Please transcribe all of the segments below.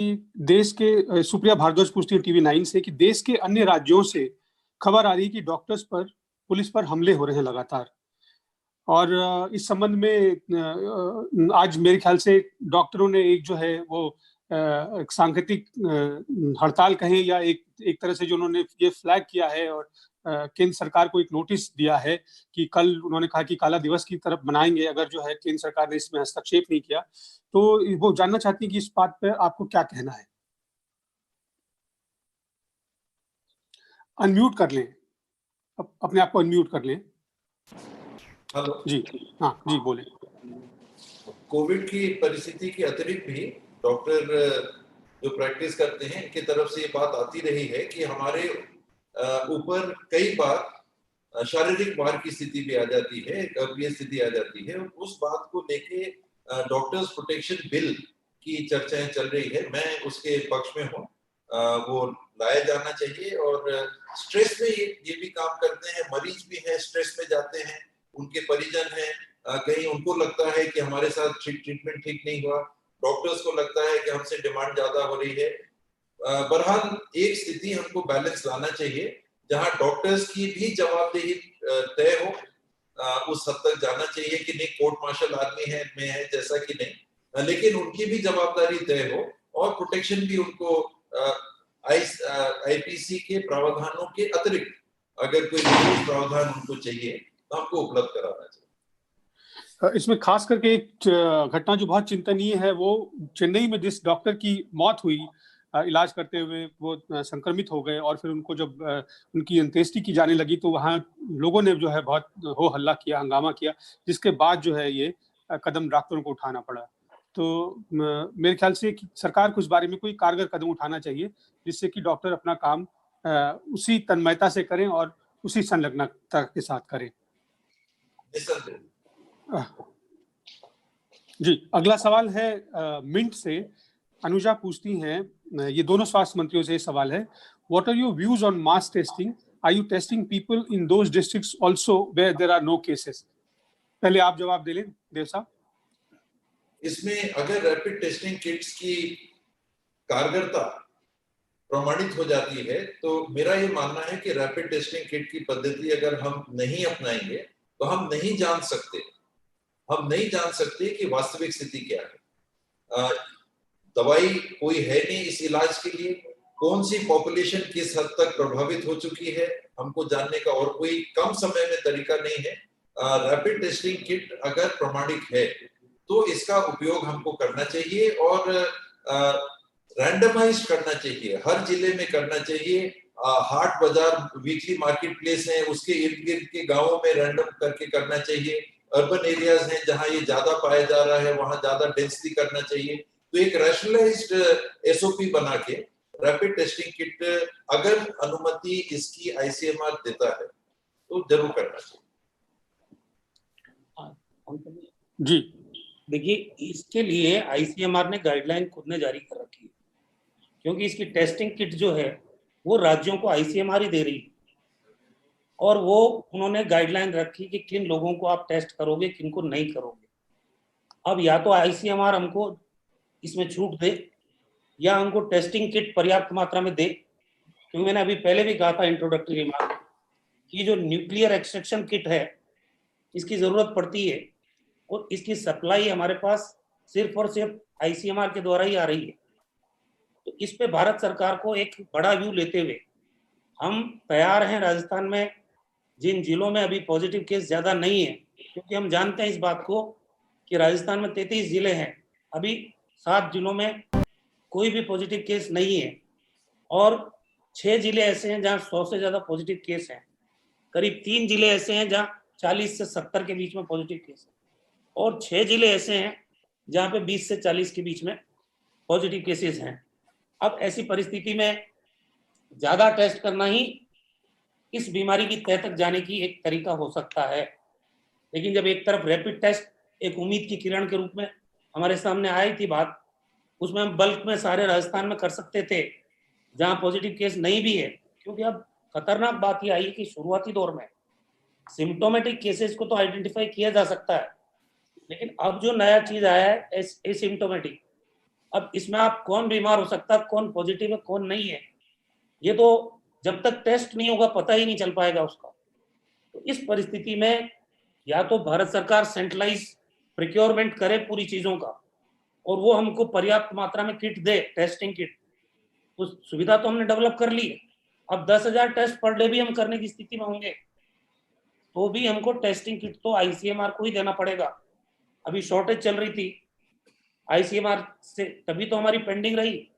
देश के सुप्रिया भारद्वाज पूछती है TV9 से कि देश के अन्य राज्यों से खबर आ रही है कि डॉक्टर्स पर, पुलिस पर हमले हो रहे हैं लगातार। और इस संबंध में आज मेरे ख्याल से डॉक्टरों ने एक जो है वो एक सांकेतिक हड़ताल कहें या एक तरह से जो उन्होंने ये फ्लैग किया है और केंद्र सरकार को एक नोटिस दिया है कि कल उन्होंने कहा कि काला दिवस की तरफ मनाएंगे अगर जो है केंद्र सरकार ने इसमें हस्तक्षेप नहीं किया। तो वो जानना चाहती हैं कि इस बात पर आपको क्या कहना है। अनम्यूट कर लें, अपने आप को अनम्यूट कर लें। हेलो जी, हाँ जी, बोले। कोविड की परिस्थिति के अतिरिक्त भी डॉक्टर जो प्रैक्टिस करते हैं इनकी तरफ से ये बात आती रही है कि हमारे ऊपर कई बार शारीरिक भार की स्थिति भी आ जाती है, गंभीर स्थिति आ जाती है। उस बात को लेके डॉक्टर्स प्रोटेक्शन बिल की चर्चाएं चल रही है। मैं उसके पक्ष में हूँ। वो लाया जाना चाहिए और स्ट्रेस में ये भी काम करते हैं, मरीज भी हैं, स्ट्रेस में जाते हैं, उनके परिजन हैं, कहीं उनको लगता है कि हमारे साथ ट्रीटमेंट ठीक नहीं हुआ, डॉक्टर्स को लगता है कि हमसे डिमांड ज्यादा हो रही है। बहरहाल एक स्थिति हमको बैलेंस लाना चाहिए जहां डॉक्टर्स की भी जवाबदेही तय हो। उस हद तक जाना चाहिए कि नहीं कोर्ट मार्शल आदमी है जैसा कि नहीं, लेकिन उनकी भी जवाबदारी तय हो और प्रोटेक्शन भी उनको आईपीसी के प्रावधानों के अतिरिक्त अगर कोई विशेष प्रावधान उनको चाहिए तो हमको उपलब्ध कराना चाहिए। इसमें खास करके एक घटना जो बहुत चिंतनीय है वो चेन्नई में जिस डॉक्टर की मौत हुई इलाज करते हुए, वो संक्रमित हो गए और फिर उनको जब उनकी अंत्येष्टि की जाने लगी तो वहाँ लोगों ने जो है बहुत हो हल्ला किया, हंगामा किया, जिसके बाद जो है ये कदम डॉक्टरों को उठाना पड़ा। तो मेरे ख्याल से सरकार को इस बारे में कोई कारगर कदम उठाना चाहिए जिससे कि डॉक्टर अपना काम उसी तन्मयता से करें और उसी संलग्नता के साथ करें। जी, अगला सवाल है मिंट से। अनुजा पूछती हैं, ये दोनों स्वास्थ्य मंत्रियों से सवाल है, what are your views on mass testing? Are you testing people in those districts also where there are no cases? पहले आप जवाब दे लें देव साहब। इसमें अगर रैपिड टेस्टिंग किट्स की कारगरता प्रमाणित हो जाती है तो मेरा ये मानना है कि रैपिड टेस्टिंग किट की पद्धति अगर हम नहीं अपनाएंगे तो हम नहीं जान सकते कि वास्तविक स्थिति क्या है। दवाई कोई है नहीं इस इलाज के लिए, कौन सी पॉपुलेशन किस हद तक प्रभावित हो चुकी है हमको जानने का और कोई कम समय में तरीका नहीं है। रैपिड टेस्टिंग किट अगर प्रमाणित है तो इसका उपयोग हमको करना चाहिए और रैंडमाइज करना चाहिए, हर जिले में करना चाहिए। हाट बाजार वीकली मार्केट प्लेस है उसके इर्द गिर्द के गांवों में रैंडम करके करना चाहिए। अर्बन एरियाज हैं जहां ये ज्यादा पाया जा रहा है वहां ज्यादा डेंसिटी करना चाहिए। तो एक रैशनलाइज्ड एसओपी बना के रैपिड टेस्टिंग किट अगर अनुमति इसकी आईसीएमआर देता है तो जरूर करना चाहिए। जी देखिए, इसके लिए आईसीएमआर ने गाइडलाइन खुद ने जारी कर रखी है, क्योंकि इसकी टेस्टिंग किट जो है वो राज्यों को आईसीएमआर ही दे रही है और वो उन्होंने गाइडलाइन रखी कि किन लोगों को आप टेस्ट करोगे, किन को नहीं करोगे। अब या तो आईसीएमआर हमको इसमें छूट दे या हमको टेस्टिंग किट पर्याप्त मात्रा में दे, क्योंकि मैंने अभी पहले भी कहा था इंट्रोडक्टरी रिमार्क कि जो न्यूक्लियर एक्सट्रैक्शन किट है इसकी जरूरत पड़ती है और इसकी सप्लाई हमारे पास सिर्फ और सिर्फ आईसीएमआर के द्वारा ही आ रही है। तो इस पे भारत सरकार को एक बड़ा व्यू लेते हुए हम तैयार हैं राजस्थान में जिन जिलों में अभी पॉजिटिव केस ज्यादा नहीं है, क्योंकि हम जानते हैं इस बात को कि राजस्थान में 33 जिले हैं, अभी 7 जिलों में कोई भी पॉजिटिव केस नहीं है और 6 जिले ऐसे हैं जहां 100 से ज्यादा पॉजिटिव केस हैं, करीब 3 जिले ऐसे हैं जहां 40 से 70 के बीच में पॉजिटिव केस है और 6 जिले ऐसे हैं जहां पे 20 से 40 के बीच में पॉजिटिव केसेस हैं। अब ऐसी परिस्थिति में ज्यादा टेस्ट करना ही इस बीमारी की तह तक जाने की एक तरीका हो सकता है। लेकिन जब एक तरफ रैपिड टेस्ट एक उम्मीद की किरण के रूप में हमारे सामने आई थी बात, उसमें हम बल्क में सारे राजस्थान में कर सकते थे जहां पॉजिटिव केस नहीं भी है, क्योंकि अब खतरनाक बात यह आई कि शुरुआती दौर में सिम्टोमेटिक केसेस को तो आइडेंटिफाई किया जा सकता है, लेकिन अब जो नया चीज आया है एसिम्टोमेटिक, अब इसमें आप कौन बीमार हो सकता है, कौन पॉजिटिव है, कौन नहीं है, ये तो जब तक टेस्ट नहीं होगा पता ही नहीं चल पाएगा उसका। तो इस परिस्थिति में या तो भारत सरकार सेंट्रलाइज प्रिक्योरमेंट करे पूरी चीजों का, और वो हमको पर्याप्त मात्रा में किट दे, टेस्टिंग किट, उस सुविधा तो हमने डेवलप कर ली है। अब 10,000 टेस्ट पर डे भी हम करने की स्थिति में होंगे तो भी हमको टेस्टिंग किट तो आईसीएमआर को ही देना पड़ेगा। अभी शॉर्टेज चल रही थी आईसीएमआर से, तभी तो हमारी पेंडिंग रही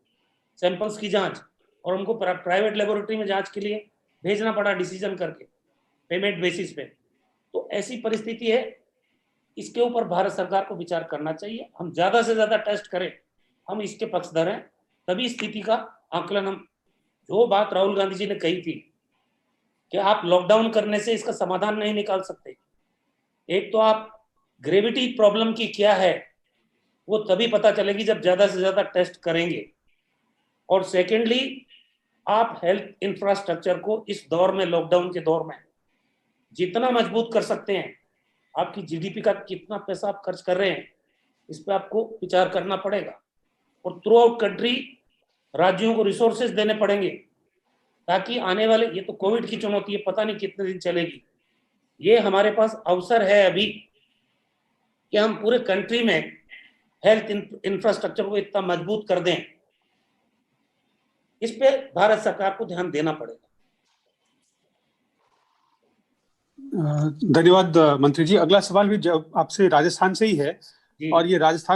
सैंपल्स की जांच, और हमको प्राइवेट लेबोरेटरी में जांच के लिए भेजना पड़ा डिसीजन करके पेमेंट बेसिस पे। तो ऐसी परिस्थिति है, इसके ऊपर भारत सरकार को विचार करना चाहिए। हम ज्यादा से ज्यादा टेस्ट करें, हम इसके पक्षधर हैं, तभी स्थिति का आकलन हम, जो बात राहुल गांधी जी ने कही थी कि आप लॉकडाउन करने से इसका समाधान नहीं निकाल सकते। एक तो आप ग्रेविटी प्रॉब्लम की क्या है वो तभी पता चलेगी जब ज्यादा से ज्यादा टेस्ट करेंगे, और सेकेंडली आप हेल्थ इंफ्रास्ट्रक्चर को इस दौर में, लॉकडाउन के दौर में जितना मजबूत कर सकते हैं, आपकी जीडीपी का कितना पैसा आप खर्च कर रहे हैं इस पर आपको विचार करना पड़ेगा, और थ्रू आउट कंट्री राज्यों को रिसोर्सेज देने पड़ेंगे ताकि आने वाले, ये तो कोविड की चुनौती है, पता नहीं कितने दिन चलेगी, ये हमारे पास अवसर है अभी कि हम पूरे कंट्री में हेल्थ इंफ्रास्ट्रक्चर को इतना मजबूत कर दें। इस पे भारत सरकार को ध्यान देना पड़ेगा। धन्यवाद मंत्री जी। अगला सवाल भी आपसे राजस्थान से ही है, जी। और ये राजस्थान